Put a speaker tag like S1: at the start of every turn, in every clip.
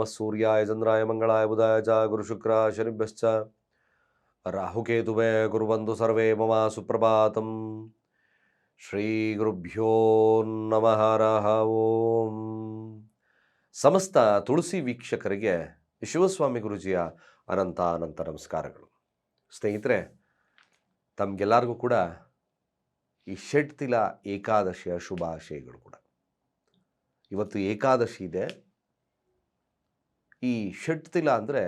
S1: ನಮಃ ಸೂರ್ಯಾಯ ಚಂದ್ರಾಯ ಮಂಗಳಾಯ ಬುಧಾಯ ಚ ಗುರುಶುಕ್ರ ಶನಿಭ್ಯಶ್ಚ ರಾಹುಕೇತುವೇ ಗುರುಬಂಧು ಸರ್ವೇ ಮಮ ಸುಪ್ರಭಾತಂ. ಶ್ರೀ ಗುರುಭ್ಯೋ ನಮಃ. ಹರಃ ಓಂ. ಸಮಸ್ತ ತುಳಸಿ ವೀಕ್ಷಕರಿಗೆ ಶಿವಸ್ವಾಮಿ ಗುರುಜಿಯ ಅನಂತ ನಮಸ್ಕಾರಗಳು. ಸ್ನೇಹಿತರೆ, ತಮಗೆಲ್ಲರಿಗೂ ಕೂಡ ಈ ಷಟ್ತಿಲ ಏಕಾದಶಿಯ ಶುಭಾಶಯಗಳು ಕೂಡ. ಇವತ್ತು ಏಕಾದಶಿ ಇದೆ. ಈ ಷಟ್ತಿಲ ಅಂದರೆ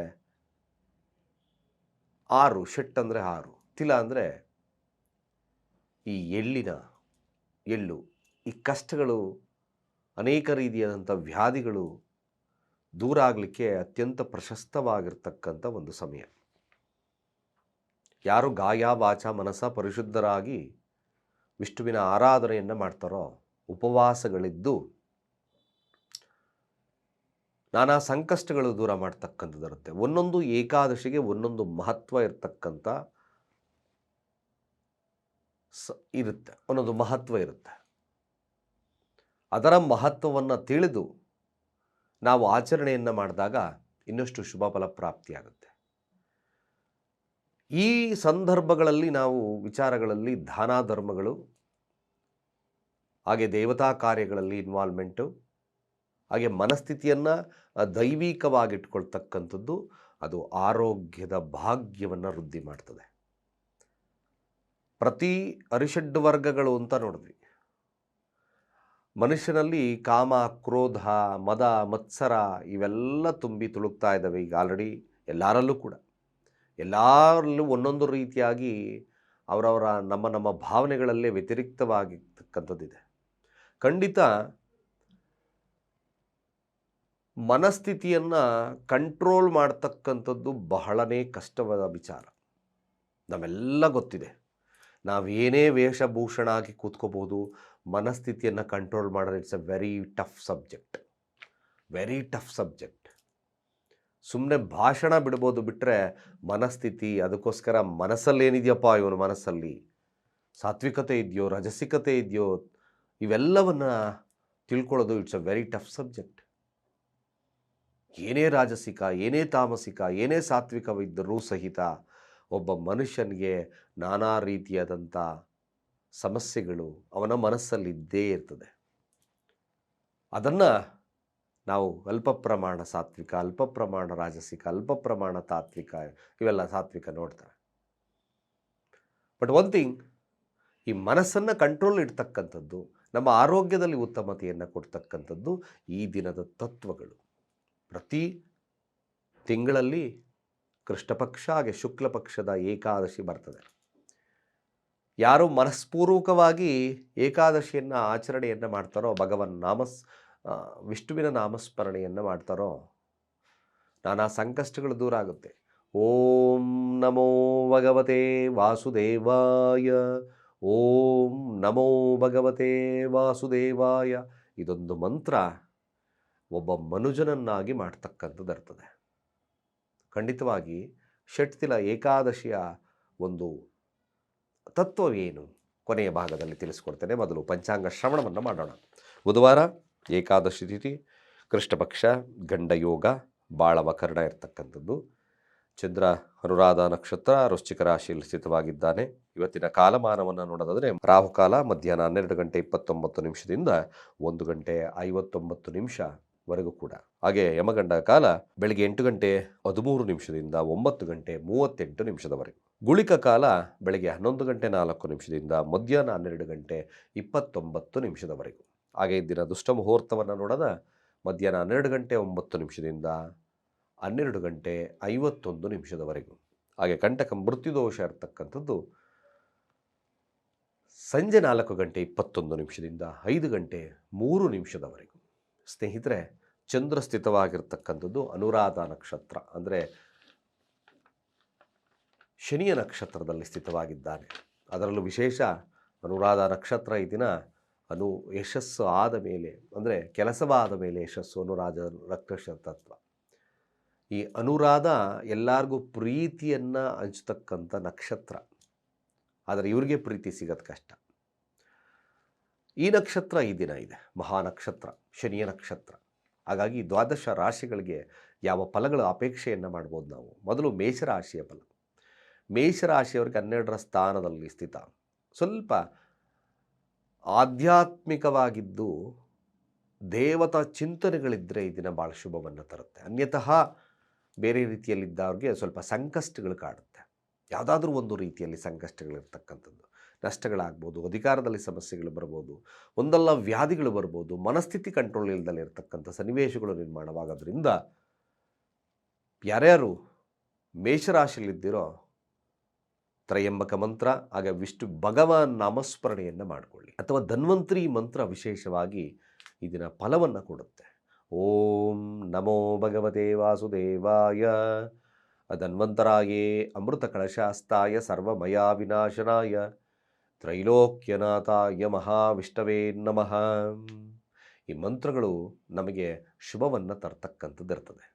S1: 6, ಷಟ್ ಅಂದರೆ 6, ತಿಲ ಅಂದರೆ ಈ ಎಳ್ಳು. ಈ ಕಷ್ಟಗಳು, ಅನೇಕ ರೀತಿಯಾದಂಥ ವ್ಯಾಧಿಗಳು ದೂರ ಆಗಲಿಕ್ಕೆ ಅತ್ಯಂತ ಪ್ರಶಸ್ತವಾಗಿರ್ತಕ್ಕಂಥ ಒಂದು ಸಮಯ. ಯಾರು ಗಾಯ ವಾಚ ಮನಸ ಪರಿಶುದ್ಧರಾಗಿ ವಿಷ್ಣುವಿನ ಆರಾಧನೆಯನ್ನು ಮಾಡ್ತಾರೋ, ಉಪವಾಸಗಳಿದ್ದು ನಾನಾ ಸಂಕಷ್ಟಗಳು ದೂರ ಮಾಡ್ತಕ್ಕಂಥದ್ದಿರುತ್ತೆ. ಒಂದೊಂದು ಏಕಾದಶಿಗೆ ಒಂದೊಂದು ಮಹತ್ವ ಇರತಕ್ಕಂಥ ಇರುತ್ತೆ, ಒಂದೊಂದು ಮಹತ್ವ ಇರುತ್ತೆ. ಅದರ ಮಹತ್ವವನ್ನು ತಿಳಿದು ನಾವು ಆಚರಣೆಯನ್ನು ಮಾಡಿದಾಗ ಇನ್ನಷ್ಟು ಶುಭ ಫಲ ಪ್ರಾಪ್ತಿಯಾಗುತ್ತೆ. ಈ ಸಂದರ್ಭಗಳಲ್ಲಿ ನಾವು ವಿಚಾರಗಳಲ್ಲಿ ದಾನ ಧರ್ಮಗಳು, ಹಾಗೆ ದೇವತಾ ಕಾರ್ಯಗಳಲ್ಲಿ ಇನ್ವಾಲ್ವ್ಮೆಂಟು, ಹಾಗೆ ಮನಸ್ಥಿತಿಯನ್ನು ದೈವಿಕವಾಗಿಟ್ಕೊಳ್ತಕ್ಕಂಥದ್ದು ಅದು ಆರೋಗ್ಯದ ಭಾಗ್ಯವನ್ನು ವೃದ್ಧಿ ಮಾಡ್ತದೆ. ಪ್ರತಿ ಅರಿಷಡ್ ವರ್ಗಗಳು ಅಂತ ನೋಡಿದ್ವಿ. ಮನುಷ್ಯನಲ್ಲಿ ಕಾಮ, ಕ್ರೋಧ, ಮದ, ಮತ್ಸರ ಇವೆಲ್ಲ ತುಂಬಿ ತುಳುಕ್ತಾ ಇದ್ದಾವೆ ಈಗ ಆಲ್ರೆಡಿ ಎಲ್ಲರಲ್ಲೂ ಕೂಡ. ಎಲ್ಲರಲ್ಲೂ ಒಂದೊಂದು ರೀತಿಯಾಗಿ ಅವರವರ ನಮ್ಮ ಭಾವನೆಗಳಲ್ಲೇ ವ್ಯತಿರಿಕ್ತವಾಗಿರ್ತಕ್ಕಂಥದ್ದಿದೆ. ಖಂಡಿತ ಮನಸ್ಥಿತಿಯನ್ನು ಕಂಟ್ರೋಲ್ ಮಾಡ್ತಕ್ಕಂಥದ್ದು ಬಹಳನೇ ಕಷ್ಟವಾದ ವಿಚಾರ. ನಮ್ಮೆಲ್ಲ ಗೊತ್ತಿದೆ. ನಾವೇನೇ ವೇಷಭೂಷಣ ಆಗಿ ಕೂತ್ಕೋಬೋದು, ಮನಸ್ಥಿತಿಯನ್ನು ಕಂಟ್ರೋಲ್ ಮಾಡೋದು it's A very tough subject. ಸುಮ್ಮನೆ ಭಾಷಣ ಬಿಡ್ಬೋದು, ಬಿಟ್ಟರೆ ಮನಸ್ಥಿತಿ, ಅದಕ್ಕೋಸ್ಕರ ಮನಸ್ಸಲ್ಲೇನಿದೆಯಪ್ಪ, ಇವನು ಮನಸ್ಸಲ್ಲಿ ಸಾತ್ವಿಕತೆ ಇದೆಯೋ ರಜಸಿಕತೆ ಇದೆಯೋ ಇವೆಲ್ಲವನ್ನು ತಿಳ್ಕೊಳ್ಳೋದು it's A very tough subject. ಏನೇ ರಾಜಸಿಕ, ಏನೇ ತಾಮಸಿಕ, ಏನೇ ಸಾತ್ವಿಕವಿದ್ದರೂ ಸಹಿತ ಒಬ್ಬ ಮನುಷ್ಯನಿಗೆ ನಾನಾ ರೀತಿಯಾದಂಥ ಸಮಸ್ಯೆಗಳು ಅವನ ಮನಸ್ಸಲ್ಲಿದ್ದೇ ಇರ್ತದೆ. ಅದನ್ನು ನಾವು ಅಲ್ಪ ಪ್ರಮಾಣ ಸಾತ್ವಿಕ, ಅಲ್ಪ ಪ್ರಮಾಣ ರಾಜಸಿಕ, ಅಲ್ಪ ಪ್ರಮಾಣ ತಾತ್ವಿಕ, ಇವೆಲ್ಲ ಸಾತ್ವಿಕ ನೋಡ್ತಾರೆ. ಬಟ್ ಒನ್ ಥಿಂಗ್, ಈ ಮನಸ್ಸನ್ನು ಕಂಟ್ರೋಲ್ ಇಡ್ತಕ್ಕಂಥದ್ದು, ನಮ್ಮ ಆರೋಗ್ಯದಲ್ಲಿ ಉತ್ತಮತೆಯನ್ನು ಕೊಡ್ತಕ್ಕಂಥದ್ದು ಈ ದಿನದ ತತ್ವಗಳು. ಪ್ರತಿ ತಿಂಗಳಲ್ಲಿ ಕೃಷ್ಣ ಪಕ್ಷ ಹಾಗೆ ಶುಕ್ಲ ಪಕ್ಷದ ಏಕಾದಶಿ ಬರ್ತದೆ. ಯಾರು ಮನಸ್ಪೂರ್ವಕವಾಗಿ ಏಕಾದಶಿಯನ್ನು ಆಚರಣೆಯನ್ನು ಮಾಡ್ತಾರೋ, ವಿಷ್ಣುವಿನ ನಾಮಸ್ಮರಣೆಯನ್ನು ಮಾಡ್ತಾರೋ, ನಾನಾ ಸಂಕಷ್ಟಗಳು ದೂರ ಆಗುತ್ತೆ. ಓಂ ನಮೋ ಭಗವತೆ ವಾಸುದೇವಾಯ, ಓಂ ನಮೋ ಭಗವತೆ ವಾಸುದೇವಾಯ. ಇದೊಂದು ಮಂತ್ರ ಒಬ್ಬ ಮನುಜನನ್ನಾಗಿ ಮಾಡ್ತಕ್ಕಂಥದ್ದಿರ್ತದೆ. ಖಂಡಿತವಾಗಿ ಷಟ್ತಿಲ ಏಕಾದಶಿಯ ಒಂದು ತತ್ವವೇನು ಕೊನೆಯ ಭಾಗದಲ್ಲಿ ತಿಳಿಸ್ಕೊಡ್ತೇನೆ. ಮೊದಲು ಪಂಚಾಂಗ ಶ್ರವಣವನ್ನು ಮಾಡೋಣ. ಬುಧವಾರ ಏಕಾದಶಿ ತಿಥಿ, ಕೃಷ್ಣ ಪಕ್ಷ, ಗಂಡ ಯೋಗ, ಬಾಳವಕರಣ ಇರ್ತಕ್ಕಂಥದ್ದು. ಚಂದ್ರ ಅನುರಾಧ ನಕ್ಷತ್ರ, ವೃಶ್ಚಿಕ ರಾಶಿಯಲ್ಲಿ ಸ್ಥಿತವಾಗಿದ್ದಾನೆ. ಇವತ್ತಿನ ಕಾಲಮಾನವನ್ನು ನೋಡೋದಾದರೆ ರಾಹುಕಾಲ ಮಧ್ಯಾಹ್ನ 12 ಗಂಟೆ 29 ನಿಮಿಷದಿಂದ 1 ಗಂಟೆ 59 ನಿಮಿಷವರೆಗೂ ಕೂಡ. ಹಾಗೆ ಯಮಗಂಡ ಕಾಲ ಬೆಳಗ್ಗೆ 8 ಗಂಟೆ 13 ನಿಮಿಷದಿಂದ 9 ಗಂಟೆ 38 ನಿಮಿಷದವರೆಗೂ. ಗುಳಿಕ ಕಾಲ ಬೆಳಗ್ಗೆ 11 ಗಂಟೆ 4 ನಿಮಿಷದಿಂದ ಮಧ್ಯಾಹ್ನ 12 ಗಂಟೆ 29 ನಿಮಿಷದವರೆಗೂ. ಹಾಗೆ ದಿನ ದುಷ್ಟ ಮುಹೂರ್ತವನ್ನು ನೋಡೋದ ಮಧ್ಯಾಹ್ನ 12 ಗಂಟೆ 9 ನಿಮಿಷದಿಂದ 12 ಗಂಟೆ 51 ನಿಮಿಷದವರೆಗೂ. ಹಾಗೆ ಕಂಟಕ ಮೃತ್ಯುದೋಷ ಇರತಕ್ಕಂಥದ್ದು ಸಂಜೆ 4 ಗಂಟೆ 21 ನಿಮಿಷದಿಂದ 5 ಗಂಟೆ 3 ನಿಮಿಷದವರೆಗೂ. ಸ್ನೇಹಿತರೆ, ಚಂದ್ರ ಸ್ಥಿತವಾಗಿರ್ತಕ್ಕಂಥದ್ದು ಅನುರಾಧ ನಕ್ಷತ್ರ, ಅಂದರೆ ಶನಿಯ ನಕ್ಷತ್ರದಲ್ಲಿ ಸ್ಥಿತವಾಗಿದ್ದಾನೆ. ಅದರಲ್ಲೂ ವಿಶೇಷ ಅನುರಾಧ ನಕ್ಷತ್ರ ಈ ದಿನ ಯಶಸ್ಸು ಆದ ಮೇಲೆ, ಅಂದರೆ ಕೆಲಸವಾದ ಮೇಲೆ ಯಶಸ್ಸು, ಅನುರಾಧ ನಕ್ಷತ್ರ ತತ್ವ. ಈ ಅನುರಾಧ ಎಲ್ಲರಿಗೂ ಪ್ರೀತಿಯನ್ನು ಹಂಚತಕ್ಕಂಥ ನಕ್ಷತ್ರ. ಆದರೆ ಇವರಿಗೆ ಪ್ರೀತಿ ಸಿಗೋದು ಕಷ್ಟ. ಈ ನಕ್ಷತ್ರ ಈ ದಿನ ಇದೆ, ಮಹಾನಕ್ಷತ್ರ, ಶನಿಯ ನಕ್ಷತ್ರ. ಹಾಗಾಗಿ ದ್ವಾದಶ ರಾಶಿಗಳಿಗೆ ಯಾವ ಫಲಗಳ ಅಪೇಕ್ಷೆಯನ್ನು ಮಾಡ್ಬೋದು ನಾವು. ಮೊದಲು ಮೇಷರಾಶಿಯ ಫಲ. ಮೇಷರಾಶಿಯವರಿಗೆ 12ರ ಸ್ಥಾನದಲ್ಲಿ ಸ್ಥಿತ. ಸ್ವಲ್ಪ ಆಧ್ಯಾತ್ಮಿಕವಾಗಿದ್ದು ದೇವತಾ ಚಿಂತನೆಗಳಿದ್ದರೆ ಈ ದಿನ ಭಾಳ ಶುಭವನ್ನು ತರುತ್ತೆ. ಅನ್ಯತಃ ಬೇರೆ ರೀತಿಯಲ್ಲಿದ್ದವ್ರಿಗೆ ಸ್ವಲ್ಪ ಸಂಕಷ್ಟಗಳು ಕಾಡುತ್ತೆ. ಯಾವುದಾದ್ರೂ ಒಂದು ರೀತಿಯಲ್ಲಿ ಸಂಕಷ್ಟಗಳಿರ್ತಕ್ಕಂಥದ್ದು, ನಷ್ಟಗಳಾಗ್ಬೋದು, ಅಧಿಕಾರದಲ್ಲಿ ಸಮಸ್ಯೆಗಳು ಬರ್ಬೋದು, ಒಂದಲ್ಲ ವ್ಯಾಧಿಗಳು ಬರ್ಬೋದು, ಮನಸ್ಥಿತಿ ಕಂಟ್ರೋಲ್ ಇಲ್ದಲೇ ಇರತಕ್ಕಂಥ ಸನ್ನಿವೇಶಗಳು ನಿರ್ಮಾಣವಾಗೋದ್ರಿಂದ ಯಾರ್ಯಾರು ಮೇಷರಾಶಿಯಲ್ಲಿದ್ದೀರೋ ತ್ರಯಂಬಕ ಮಂತ್ರ ಹಾಗೆ ವಿಷ್ಣು ಭಗವಾನ್ ನಾಮಸ್ಮರಣೆಯನ್ನು ಮಾಡಿಕೊಳ್ಳಿ, ಅಥವಾ ಧನ್ವಂತರಿ ಮಂತ್ರ ವಿಶೇಷವಾಗಿ ಈ ದಿನ ಫಲವನ್ನು ಕೊಡುತ್ತೆ. ಓಂ ನಮೋ ಭಗವತೆ ವಾಸುದೇವಾಯ ಧನ್ವಂತರಾಯೇ ಅಮೃತ ಕಳಶಾಸ್ತಾಯ ಸರ್ವಮಯಾ ವಿನಾಶನಾಯ ತ್ರೈಲೋಕ್ಯನಾಥಾಯ ಮಹಾವಿಷ್ಣವೇ ನಮಃ. ಈ ಮಂತ್ರಗಳು ನಮಗೆ ಶುಭವನ್ನು ತರ್ತಕ್ಕಂಥದ್ದಿರ್ತದೆ.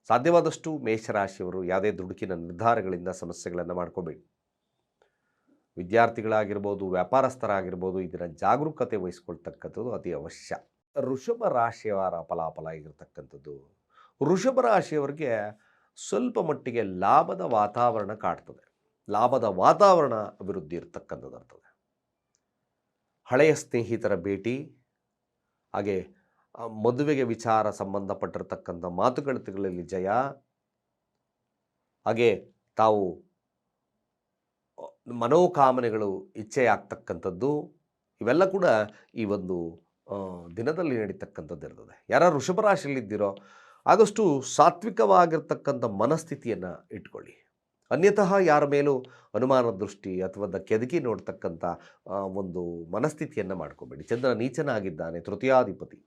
S1: ಸಾಧ್ಯವಾದಷ್ಟು ಮೇಷರಾಶಿಯವರು ಯಾವುದೇ ದುಡುಕಿನ ನಿರ್ಧಾರಗಳಿಂದ ಸಮಸ್ಯೆಗಳನ್ನು ಮಾಡ್ಕೋಬೇಡಿ. ವಿದ್ಯಾರ್ಥಿಗಳಾಗಿರ್ಬೋದು, ವ್ಯಾಪಾರಸ್ಥರಾಗಿರ್ಬೋದು, ಇದರ ಜಾಗರೂಕತೆ ವಹಿಸ್ಕೊಳ್ತಕ್ಕಂಥದ್ದು ಅತಿ ಅವಶ್ಯ. ವೃಷಭ ರಾಶಿಯವರ ಫಲಾಫಲ ಆಗಿರ್ತಕ್ಕಂಥದ್ದು, ವೃಷಭ ರಾಶಿಯವರಿಗೆ ಸ್ವಲ್ಪ ಮಟ್ಟಿಗೆ ಲಾಭದ ವಾತಾವರಣ ಕಾಡ್ತದೆ. ಲಾಭದ ವಾತಾವರಣ ಅಭಿವೃದ್ಧಿ ಇರತಕ್ಕಂಥದ್ದು ಇರ್ತದೆ. ಹಳೆಯ ಸ್ನೇಹಿತರ ಭೇಟಿ, ಹಾಗೆ ಮದುವೆಗೆ ವಿಚಾರ ಸಂಬಂಧಪಟ್ಟಿರ್ತಕ್ಕಂಥ ಮಾತುಕತೆಗಳಲ್ಲಿ ಜಯ, ಹಾಗೆ ತಾವು ಮನೋಕಾಮನೆಗಳು ಇಚ್ಛೆಯಾಗ್ತಕ್ಕಂಥದ್ದು, ಇವೆಲ್ಲ ಕೂಡ ಈ ಒಂದು ದಿನದಲ್ಲಿ ನಡೀತಕ್ಕಂಥದ್ದು ಇರ್ತದೆ. ಯಾರು ವೃಷಭ ರಾಶಿಯಲ್ಲಿದ್ದೀರೋ ಆದಷ್ಟು ಸಾತ್ವಿಕವಾಗಿರ್ತಕ್ಕಂಥ ಮನಸ್ಥಿತಿಯನ್ನು ಇಟ್ಕೊಳ್ಳಿ. ಅನ್ಯತಃ ಯಾರ ಮೇಲೂ ಅನುಮಾನ ದೃಷ್ಟಿ ಅಥವಾ ಕೆದಕಿ ನೋಡ್ತಕ್ಕಂಥ ಒಂದು ಮನಸ್ಥಿತಿಯನ್ನು ಮಾಡ್ಕೋಬೇಡಿ. ಚಂದ್ರ ನೀಚನಾಗಿದ್ದಾನೆ, ತೃತೀಯಾಧಿಪತಿ.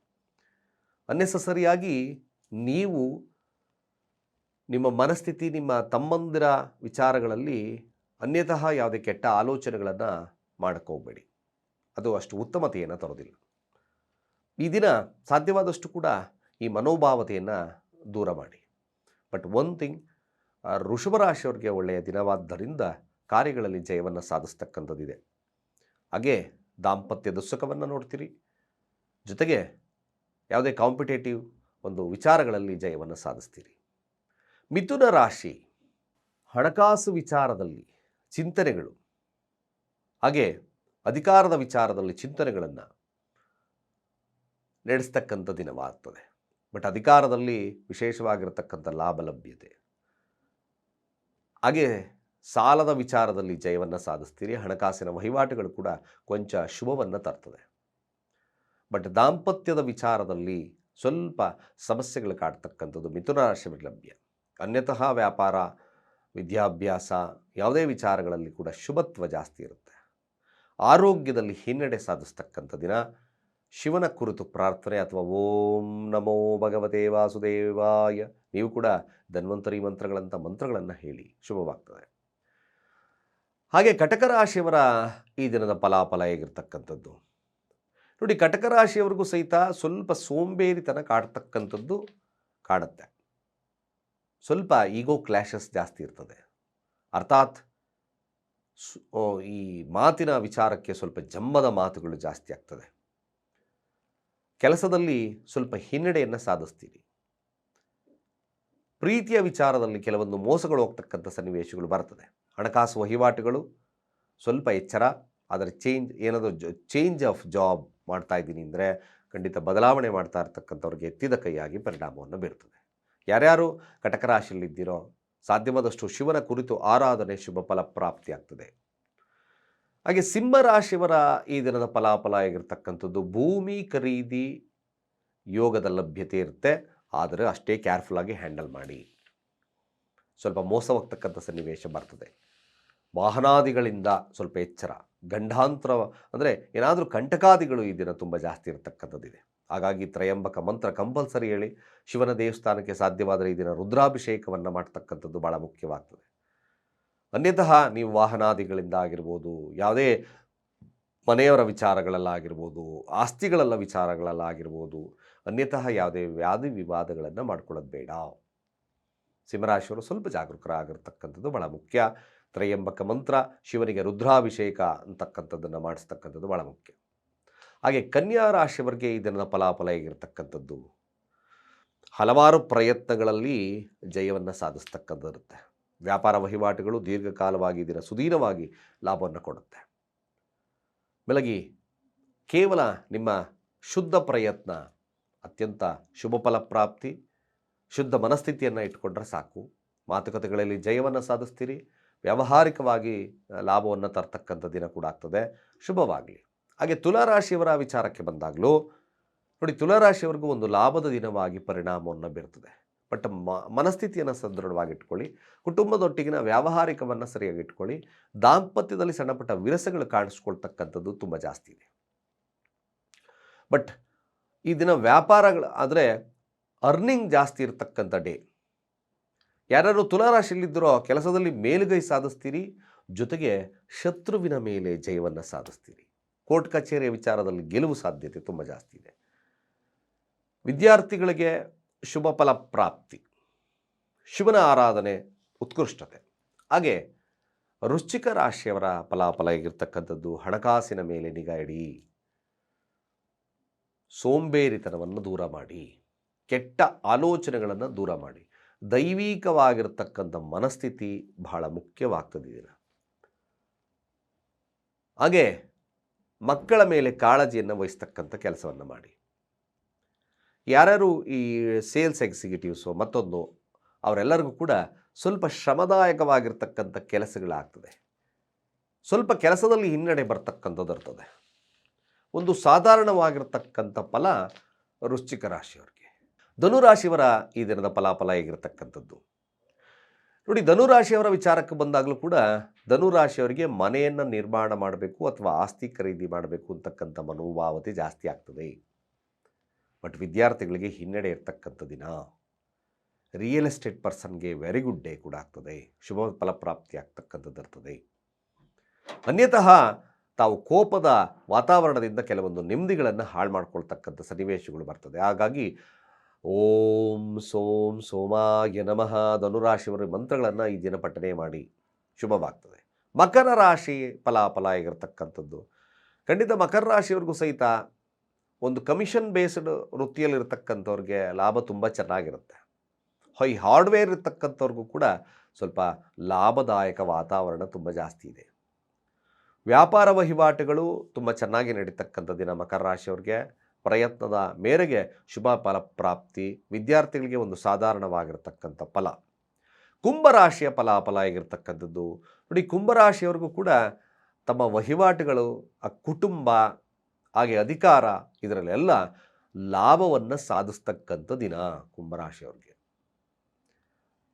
S1: ಅನ್ನೆಸಸರಿಯಾಗಿ ನೀವು ನಿಮ್ಮ ಮನಸ್ಥಿತಿ, ನಿಮ್ಮ ತಮ್ಮಂದಿರ ವಿಚಾರಗಳಲ್ಲಿ ಅನ್ಯತಃ ಯಾವುದೇ ಕೆಟ್ಟ ಆಲೋಚನೆಗಳನ್ನು ಮಾಡ್ಕೋಬೇಡಿ. ಅದು ಅಷ್ಟು ಉತ್ತಮತೆಯನ್ನು ತರೋದಿಲ್ಲ. ಈ ದಿನ ಸಾಧ್ಯವಾದಷ್ಟು ಕೂಡ ಈ ಮನೋಭಾವತೆಯನ್ನು ದೂರ ಮಾಡಿ. ಬಟ್ ಒನ್ ಥಿಂಗ್, ವೃಷಭ ರಾಶಿಯವರಿಗೆ ಒಳ್ಳೆಯ ದಿನವಾದ್ದರಿಂದ ಕಾರ್ಯಗಳಲ್ಲಿ ಜಯವನ್ನು ಸಾಧಿಸ್ತಕ್ಕಂಥದ್ದಿದೆ. ಹಾಗೆ ದಾಂಪತ್ಯದ ಸುಖವನ್ನು ನೋಡ್ತೀರಿ, ಜೊತೆಗೆ ಯಾವುದೇ ಕಾಂಪಿಟೇಟಿವ್ ಒಂದು ವಿಚಾರಗಳಲ್ಲಿ ಜಯವನ್ನು ಸಾಧಿಸ್ತೀರಿ. ಮಿಥುನ ರಾಶಿ, ಹಣಕಾಸು ವಿಚಾರದಲ್ಲಿ ಚಿಂತನೆಗಳು, ಹಾಗೆ ಅಧಿಕಾರದ ವಿಚಾರದಲ್ಲಿ ಚಿಂತನೆಗಳನ್ನು ನಡೆಸ್ತಕ್ಕಂಥ ದಿನವಾಗ್ತದೆ. ಬಟ್ ಅಧಿಕಾರದಲ್ಲಿ ವಿಶೇಷವಾಗಿರತಕ್ಕಂಥ ಲಾಭ ಲಭ್ಯತೆ, ಹಾಗೆ ಸಾಲದ ವಿಚಾರದಲ್ಲಿ ಜಯವನ್ನು ಸಾಧಿಸ್ತೀರಿ. ಹಣಕಾಸಿನ ವಹಿವಾಟುಗಳು ಕೂಡ ಕೊಂಚ ಶುಭವನ್ನು ತರ್ತದೆ. ಬಟ್ ದಾಂಪತ್ಯದ ವಿಚಾರದಲ್ಲಿ ಸ್ವಲ್ಪ ಸಮಸ್ಯೆಗಳು ಕಾಡ್ತಕ್ಕಂಥದ್ದು ಮಿಥುನ ರಾಶಿಯವರಿಗೆ ಲಭ್ಯ. ಅನ್ಯತಃ ವ್ಯಾಪಾರ, ವಿದ್ಯಾಭ್ಯಾಸ, ಯಾವುದೇ ವಿಚಾರಗಳಲ್ಲಿ ಕೂಡ ಶುಭತ್ವ ಜಾಸ್ತಿ ಇರುತ್ತೆ. ಆರೋಗ್ಯದಲ್ಲಿ ಹಿನ್ನಡೆ ಸಾಧಿಸ್ತಕ್ಕಂಥ ದಿನ. ಶಿವನ ಕುರಿತು ಪ್ರಾರ್ಥನೆ ಅಥವಾ ಓಂ ನಮೋ ಭಗವತೆ ವಾಸುದೇವಾಯ, ನೀವು ಕೂಡ ಧನ್ವಂತರಿ ಮಂತ್ರಗಳಂಥ ಮಂತ್ರಗಳನ್ನು ಹೇಳಿ, ಶುಭವಾಗ್ತದೆ. ಹಾಗೆ ಕಟಕ ರಾಶಿಯವರ ಈ ದಿನದ ಫಲಾಫಲ ಹೇಗಿರ್ತಕ್ಕಂಥದ್ದು ನೋಡಿ. ಕಟಕ ರಾಶಿಯವರಿಗೂ ಸಹಿತ ಸ್ವಲ್ಪ ಸೋಂಬೇರಿತನ ಕಾಡ್ತಕ್ಕಂಥದ್ದು ಕಾಡುತ್ತೆ. ಸ್ವಲ್ಪ ಈಗೋ ಕ್ಲಾಶಸ್ ಜಾಸ್ತಿ ಇರ್ತದೆ. ಅರ್ಥಾತ್ ಈ ಮಾತಿನ ವಿಚಾರಕ್ಕೆ ಸ್ವಲ್ಪ ಜಂಬದ ಮಾತುಗಳು ಜಾಸ್ತಿ ಆಗ್ತದೆ. ಕೆಲಸದಲ್ಲಿ ಸ್ವಲ್ಪ ಹಿನ್ನಡೆಯನ್ನು ಸಾಧಿಸ್ತೀರಿ. ಪ್ರೀತಿಯ ವಿಚಾರದಲ್ಲಿ ಕೆಲವೊಂದು ಮೋಸಗಳು ಹೋಗ್ತಕ್ಕಂಥ ಸನ್ನಿವೇಶಗಳು ಬರ್ತದೆ. ಹಣಕಾಸು ವಹಿವಾಟುಗಳು ಸ್ವಲ್ಪ ಎಚ್ಚರ. ಆದರೆ ಏನಾದರೂ ಚೇಂಜ್ ಆಫ್ ಜಾಬ್ ಮಾಡ್ತಾ ಇದ್ದೀನಿ ಅಂದರೆ ಖಂಡಿತ ಬದಲಾವಣೆ ಮಾಡ್ತಾ ಇರ್ತಕ್ಕಂಥವ್ರಿಗೆ ಎತ್ತಿದ ಕೈಯಾಗಿ ಪರಿಣಾಮವನ್ನು ಬೀರ್ತದೆ. ಯಾರ್ಯಾರು ಕಟಕ ರಾಶಿಯಲ್ಲಿದ್ದೀರೋ ಸಾಧ್ಯವಾದಷ್ಟು ಶಿವನ ಕುರಿತು ಆರಾಧನೆ, ಶುಭ ಫಲ ಪ್ರಾಪ್ತಿಯಾಗ್ತದೆ. ಹಾಗೆ ಸಿಂಹರಾಶಿಯವರ ಈ ದಿನದ ಫಲಾಫಲ ಆಗಿರ್ತಕ್ಕಂಥದ್ದು, ಭೂಮಿ ಖರೀದಿ ಯೋಗದ ಲಭ್ಯತೆ ಇರುತ್ತೆ. ಆದರೆ ಅಷ್ಟೇ ಕೇರ್ಫುಲ್ಲಾಗಿ ಹ್ಯಾಂಡಲ್ ಮಾಡಿ. ಸ್ವಲ್ಪ ಮೋಸವಾಗ್ತಕ್ಕಂಥ ಸನ್ನಿವೇಶ ಬರ್ತದೆ. ವಾಹನಾದಿಗಳಿಂದ ಸ್ವಲ್ಪ ಎಚ್ಚರ. ಗಂಡಾಂತರ ಅಂದರೆ ಏನಾದರೂ ಕಂಟಕಾದಿಗಳು ಈ ದಿನ ತುಂಬ ಜಾಸ್ತಿ ಇರತಕ್ಕಂಥದ್ದಿದೆ. ಹಾಗಾಗಿ ತ್ರಯಂಬಕ ಮಂತ್ರ ಕಂಪಲ್ಸರಿ ಹೇಳಿ. ಶಿವನ ದೇವಸ್ಥಾನಕ್ಕೆ ಸಾಧ್ಯವಾದರೆ ಈ ದಿನ ರುದ್ರಾಭಿಷೇಕವನ್ನು ಮಾಡ್ತಕ್ಕಂಥದ್ದು ಭಾಳ ಮುಖ್ಯವಾಗ್ತದೆ. ಅನ್ಯತಃ ನೀವು ವಾಹನಾದಿಗಳಿಂದ ಆಗಿರ್ಬೋದು, ಯಾವುದೇ ಮನೆಯವರ ವಿಚಾರಗಳಲ್ಲಾಗಿರ್ಬೋದು, ಆಸ್ತಿಗಳೆಲ್ಲ ವಿಚಾರಗಳಲ್ಲಾಗಿರ್ಬೋದು, ಅನ್ಯತಃ ಯಾವುದೇ ವ್ಯಾಧಿ ವಿವಾದಗಳನ್ನು ಮಾಡ್ಕೊಳ್ಳೋದು ಬೇಡ. ಸಿಂಹರಾಶಿಯವರು ಸ್ವಲ್ಪ ಜಾಗರೂಕರಾಗಿರ್ತಕ್ಕಂಥದ್ದು ಭಾಳ ಮುಖ್ಯ. ತ್ರಯಂಬಕ ಮಂತ್ರ, ಶಿವನಿಗೆ ರುದ್ರಾಭಿಷೇಕ ಅಂತಕ್ಕಂಥದ್ದನ್ನು ಮಾಡಿಸ್ತಕ್ಕಂಥದ್ದು ಭಾಳ ಮುಖ್ಯ. ಹಾಗೆ ಕನ್ಯಾ ರಾಶಿಯವರಿಗೆ ಈ ದಿನದ ಫಲಾಫಲ ಹೇಗಿರ್ತಕ್ಕಂಥದ್ದು, ಹಲವಾರು ಪ್ರಯತ್ನಗಳಲ್ಲಿ ಜಯವನ್ನು ಸಾಧಿಸ್ತಕ್ಕಂಥದ್ದಿರುತ್ತೆ. ವ್ಯಾಪಾರ ವಹಿವಾಟುಗಳು ದೀರ್ಘಕಾಲವಾಗಿ ದಿನ ಸುದೀರ್ಘವಾಗಿ ಲಾಭವನ್ನು ಕೊಡುತ್ತೆ. ಬೆಳಗಿ ಕೇವಲ ನಿಮ್ಮ ಶುದ್ಧ ಪ್ರಯತ್ನ, ಅತ್ಯಂತ ಶುಭ ಫಲಪ್ರಾಪ್ತಿ, ಶುದ್ಧ ಮನಸ್ಥಿತಿಯನ್ನು ಇಟ್ಕೊಂಡ್ರೆ ಸಾಕು. ಮಾತುಕತೆಗಳಲ್ಲಿ ಜಯವನ್ನು ಸಾಧಿಸ್ತೀರಿ. ವ್ಯಾವಹಾರಿಕವಾಗಿ ಲಾಭವನ್ನು ತರ್ತಕ್ಕಂಥ ದಿನ ಕೂಡ ಆಗ್ತದೆ. ಶುಭವಾಗಲಿ. ಹಾಗೆ ತುಲಾರಾಶಿಯವರ ವಿಚಾರಕ್ಕೆ ಬಂದಾಗಲೂ ನೋಡಿ, ತುಲಾರಾಶಿಯವರೆಗೂ ಒಂದು ಲಾಭದ ದಿನವಾಗಿ ಪರಿಣಾಮವನ್ನು ಬೀರ್ತದೆ. ಬಟ್ ಮನಸ್ಥಿತಿಯನ್ನು ಸದೃಢವಾಗಿಟ್ಕೊಳ್ಳಿ. ಕುಟುಂಬದೊಟ್ಟಿಗಿನ ವ್ಯಾವಹಾರಿಕವನ್ನು ಸರಿಯಾಗಿ ಇಟ್ಕೊಳ್ಳಿ. ದಾಂಪತ್ಯದಲ್ಲಿ ಸಣ್ಣಪುಟ್ಟ ವಿರಸಗಳು ಕಾಣಿಸ್ಕೊಳ್ತಕ್ಕಂಥದ್ದು ತುಂಬ ಜಾಸ್ತಿ ಇದೆ. ಬಟ್ ಈ ದಿನ ವ್ಯಾಪಾರಗಳು ಆದರೆ ಅರ್ನಿಂಗ್ ಜಾಸ್ತಿ ಇರತಕ್ಕಂಥ ಡೇ. ಯಾರ್ಯಾರು ತುಲಾರಾಶಿಯಲ್ಲಿದ್ದರೋ ಕೆಲಸದಲ್ಲಿ ಮೇಲುಗೈ ಸಾಧಿಸ್ತೀರಿ, ಜೊತೆಗೆ ಶತ್ರುವಿನ ಮೇಲೆ ಜಯವನ್ನು ಸಾಧಿಸ್ತೀರಿ. ಕೋರ್ಟ್ ಕಚೇರಿಯ ವಿಚಾರದಲ್ಲಿ ಗೆಲುವು ಸಾಧ್ಯತೆ ತುಂಬ ಜಾಸ್ತಿ ಇದೆ. ವಿದ್ಯಾರ್ಥಿಗಳಿಗೆ ಶುಭ ಫಲ ಪ್ರಾಪ್ತಿ, ಶಿವನ ಆರಾಧನೆ, ಉತ್ಕೃಷ್ಟತೆ. ಹಾಗೆ ವೃಶ್ಚಿಕ ರಾಶಿಯವರ ಫಲಾಫಲ ಹೇಗಿರ್ತಕ್ಕಂಥದ್ದು, ಹಣಕಾಸಿನ ಮೇಲೆ ನಿಗಾ ಇಡಿ, ಸೋಂಬೇರಿತನವನ್ನು ದೂರ ಮಾಡಿ, ಕೆಟ್ಟ ಆಲೋಚನೆಗಳನ್ನು ದೂರ ಮಾಡಿ. ದೈವಿಕವಾಗಿರ್ತಕ್ಕಂಥ ಮನಸ್ಥಿತಿ ಬಹಳ ಮುಖ್ಯವಾಗ್ತದೆ ದಿನ. ಹಾಗೆ ಮಕ್ಕಳ ಮೇಲೆ ಕಾಳಜಿಯನ್ನು ವಹಿಸ್ತಕ್ಕಂಥ ಕೆಲಸವನ್ನು ಮಾಡಿ. ಯಾರ್ಯಾರು ಈ ಸೇಲ್ಸ್ ಎಕ್ಸಿಕ್ಯೂಟಿವ್ಸು ಮತ್ತೊಂದು ಅವರೆಲ್ಲರಿಗೂ ಕೂಡ ಸ್ವಲ್ಪ ಶ್ರಮದಾಯಕವಾಗಿರ್ತಕ್ಕಂಥ ಕೆಲಸಗಳಾಗ್ತದೆ. ಸ್ವಲ್ಪ ಕೆಲಸದಲ್ಲಿ ಹಿನ್ನಡೆ ಬರ್ತಕ್ಕಂಥದ್ದು ಇರ್ತದೆ. ಒಂದು ಸಾಧಾರಣವಾಗಿರ್ತಕ್ಕಂಥ ಫಲ ವೃಶ್ಚಿಕ ರಾಶಿಯವರಿಗೆ. ಧನುರಾಶಿಯವರ ಈ ದಿನದ ಫಲಾಫಲ ಹೇಗಿರ್ತಕ್ಕಂಥದ್ದು ನೋಡಿ, ಧನುರಾಶಿಯವರ ವಿಚಾರಕ್ಕೆ ಬಂದಾಗಲೂ ಕೂಡ ಧನುರಾಶಿಯವರಿಗೆ ಮನೆಯನ್ನು ನಿರ್ಮಾಣ ಮಾಡಬೇಕು ಅಥವಾ ಆಸ್ತಿ ಖರೀದಿ ಮಾಡಬೇಕು ಅಂತಕ್ಕಂಥ ಮನೋಭಾವತೆ ಜಾಸ್ತಿ ಆಗ್ತದೆ. ಬಟ್ ವಿದ್ಯಾರ್ಥಿಗಳಿಗೆ ಹಿನ್ನಡೆ ಇರ್ತಕ್ಕಂಥ ದಿನ. ರಿಯಲ್ ಎಸ್ಟೇಟ್ ಪರ್ಸನ್ಗೆ ವೆರಿ ಗುಡ್ ಡೇ ಕೂಡ ಆಗ್ತದೆ. ಶುಭ ಫಲಪ್ರಾಪ್ತಿ ಆಗ್ತಕ್ಕಂಥದ್ದು ಇರ್ತದೆ. ಅನ್ಯತಃ ತಾವು ಕೋಪದ ವಾತಾವರಣದಿಂದ ಕೆಲವೊಂದು ನೆಮ್ಮದಿಗಳನ್ನು ಹಾಳು ಮಾಡ್ಕೊಳ್ತಕ್ಕಂಥ ಸನ್ನಿವೇಶಗಳು ಬರ್ತದೆ. ಹಾಗಾಗಿ ಓಂ ಸೋಂ ಸೋಮಾಯ ನಮಃ ಧನುರಾಶಿಯವರ ಮಂತ್ರಗಳನ್ನು ಈ ದಿನ ಪಠನೆ ಮಾಡಿ ಶುಭವಾಗ್ತದೆ. ಮಕರ ರಾಶಿ ಫಲಾಫಲ ಆಗಿರ್ತಕ್ಕಂಥದ್ದು ಖಂಡಿತ ಮಕರ ರಾಶಿಯವರಿಗೂ ಸಹಿತ ಒಂದು ಕಮಿಷನ್ ಬೇಸ್ಡ್ ವೃತ್ತಿಯಲ್ಲಿರ್ತಕ್ಕಂಥವ್ರಿಗೆ ಲಾಭ ತುಂಬ ಚೆನ್ನಾಗಿರುತ್ತೆ. ಹಾರ್ಡ್ವೇರ್ ಇರ್ತಕ್ಕಂಥವ್ರಿಗೂ ಕೂಡ ಸ್ವಲ್ಪ ಲಾಭದಾಯಕ ವಾತಾವರಣ ತುಂಬ ಜಾಸ್ತಿ ಇದೆ. ವ್ಯಾಪಾರ ವಹಿವಾಟುಗಳು ತುಂಬ ಚೆನ್ನಾಗಿ ನಡೀತಕ್ಕಂಥ ದಿನ ಮಕರ ರಾಶಿಯವ್ರಿಗೆ. ಪ್ರಯತ್ನದ ಮೇರೆಗೆ ಶುಭ ಫಲಪ್ರಾಪ್ತಿ. ವಿದ್ಯಾರ್ಥಿಗಳಿಗೆ ಒಂದು ಸಾಧಾರಣವಾಗಿರ್ತಕ್ಕಂಥ ಫಲ. ಕುಂಭರಾಶಿಯ ಫಲಾಫಲ ಆಗಿರ್ತಕ್ಕಂಥದ್ದು ನೋಡಿ, ಕುಂಭರಾಶಿಯವ್ರಿಗೂ ಕೂಡ ತಮ್ಮ ವಹಿವಾಟುಗಳು, ಕುಟುಂಬ ಹಾಗೆ ಅಧಿಕಾರ ಇದರಲ್ಲೆಲ್ಲ ಲಾಭವನ್ನು ಸಾಧಿಸ್ತಕ್ಕಂಥ ದಿನ ಕುಂಭರಾಶಿಯವ್ರಿಗೆ.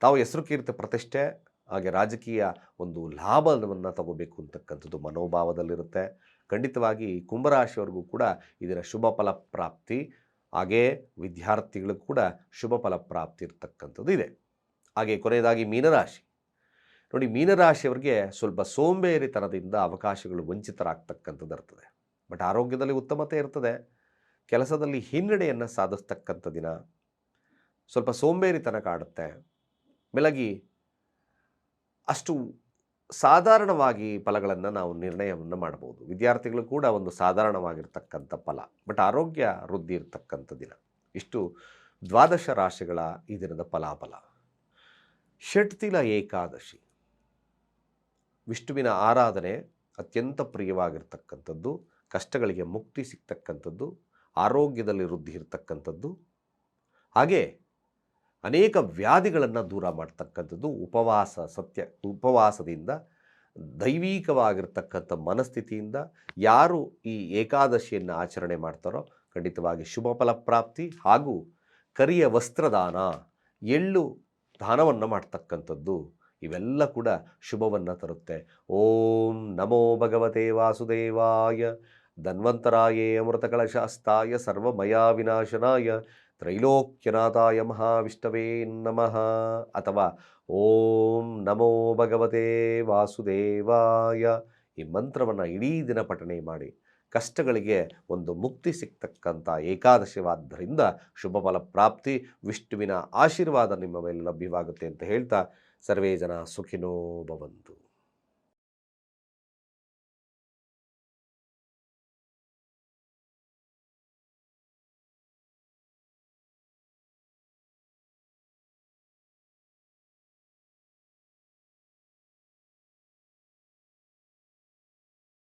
S1: ತಾವು ಹೆಸರು ಕೀರ್ತಿ ಪ್ರತಿಷ್ಠೆ ಹಾಗೆ ರಾಜಕೀಯ ಒಂದು ಲಾಭವನ್ನು ತಗೋಬೇಕು ಅಂತಕ್ಕಂಥದ್ದು ಮನೋಭಾವದಲ್ಲಿರುತ್ತೆ. ಖಂಡಿತವಾಗಿ ಕುಂಭರಾಶಿಯವರಿಗೂ ಕೂಡ ಇದರ ಶುಭ ಫಲಪ್ರಾಪ್ತಿ, ಹಾಗೇ ವಿದ್ಯಾರ್ಥಿಗಳಿಗೂ ಕೂಡ ಶುಭ ಫಲಪ್ರಾಪ್ತಿ ಇರ್ತಕ್ಕಂಥದ್ದು ಇದೆ. ಹಾಗೆ ಕೊನೆಯದಾಗಿ ಮೀನರಾಶಿ ನೋಡಿ, ಮೀನರಾಶಿಯವರಿಗೆ ಸ್ವಲ್ಪ ಸೋಂಬೇರಿತನದಿಂದ ಅವಕಾಶಗಳು ವಂಚಿತರಾಗ್ತಕ್ಕಂಥದ್ದು ಇರ್ತದೆ. ಬಟ್ ಆರೋಗ್ಯದಲ್ಲಿ ಉತ್ತಮತೆ ಇರ್ತದೆ. ಕೆಲಸದಲ್ಲಿ ಹಿನ್ನಡೆಯನ್ನು ಸಾಧಿಸ್ತಕ್ಕಂಥ ದಿನ. ಸ್ವಲ್ಪ ಸೋಂಬೇರಿತನ ಕಾಡುತ್ತೆ. ಬೆಳಗಿ ಅಷ್ಟು ಸಾಧಾರಣವಾಗಿ ಫಲಗಳನ್ನು ನಾವು ನಿರ್ಣಯವನ್ನು ಮಾಡ್ಬೋದು. ವಿದ್ಯಾರ್ಥಿಗಳು ಕೂಡ ಒಂದು ಸಾಧಾರಣವಾಗಿರ್ತಕ್ಕಂಥ ಫಲ, ಬಟ್ ಆರೋಗ್ಯ ವೃದ್ಧಿ ಇರ್ತಕ್ಕಂಥ ದಿನ. ಇಷ್ಟು ದ್ವಾದಶ ರಾಶಿಗಳ ಈ ದಿನದ ಫಲಾಫಲ. ಷಟ್ತಿಲ ಏಕಾದಶಿ, ವಿಷ್ಣುವಿನ ಆರಾಧನೆ ಅತ್ಯಂತ ಪ್ರಿಯವಾಗಿರ್ತಕ್ಕಂಥದ್ದು. ಕಷ್ಟಗಳಿಗೆ ಮುಕ್ತಿ ಸಿಗ್ತಕ್ಕಂಥದ್ದು, ಆರೋಗ್ಯದಲ್ಲಿ ವೃದ್ಧಿ ಇರ್ತಕ್ಕಂಥದ್ದು, ಹಾಗೆ ಅನೇಕ ವ್ಯಾಧಿಗಳನ್ನು ದೂರ ಮಾಡ್ತಕ್ಕಂಥದ್ದು. ಉಪವಾಸದಿಂದ ದೈವಿಕವಾಗಿರ್ತಕ್ಕಂಥ ಮನಸ್ಥಿತಿಯಿಂದ ಯಾರು ಈ ಏಕಾದಶಿಯನ್ನು ಆಚರಣೆ ಮಾಡ್ತಾರೋ ಖಂಡಿತವಾಗಿ ಶುಭ ಫಲಪ್ರಾಪ್ತಿ ಹಾಗೂ ಕರಿಯ ವಸ್ತ್ರದಾನ, ಎಳ್ಳು ದಾನವನ್ನು ಮಾಡ್ತಕ್ಕಂಥದ್ದು ಇವೆಲ್ಲ ಕೂಡ ಶುಭವನ್ನು ತರುತ್ತೆ. ಓಂ ನಮೋ ಭಗವತೆ ವಾಸುದೇವಾಯ ಧನ್ವಂತರಾಯೇ ಅಮೃತಕಳಶಾಸ್ತಾಯ ಸರ್ವಮಯಾ ವಿನಾಶನಾಯ ತ್ರೈಲೋಕ್ಯನಾಥಾಯ ಮಹಾವಿಷ್ಣವೇ ನಮಃ. ಅಥವಾ ಓಂ ನಮೋ ಭಗವತೆ ವಾಸುದೇವಾಯ ಈ ಮಂತ್ರವನ್ನು ಇಡೀ ದಿನ ಪಠನೆ ಮಾಡಿ ಕಷ್ಟಗಳಿಗೆ ಒಂದು ಮುಕ್ತಿ ಸಿಗ್ತಕ್ಕಂಥ ಏಕಾದಶಿವಾದ್ದರಿಂದ ಶುಭ ಫಲಪ್ರಾಪ್ತಿ, ವಿಷ್ಣುವಿನ ಆಶೀರ್ವಾದ ನಿಮ್ಮ ಮೇಲೆ ಲಭ್ಯವಾಗುತ್ತೆ ಅಂತ ಹೇಳ್ತಾ ಸರ್ವೇ ಜನ ಸುಖಿನೋ ಭವಂತು.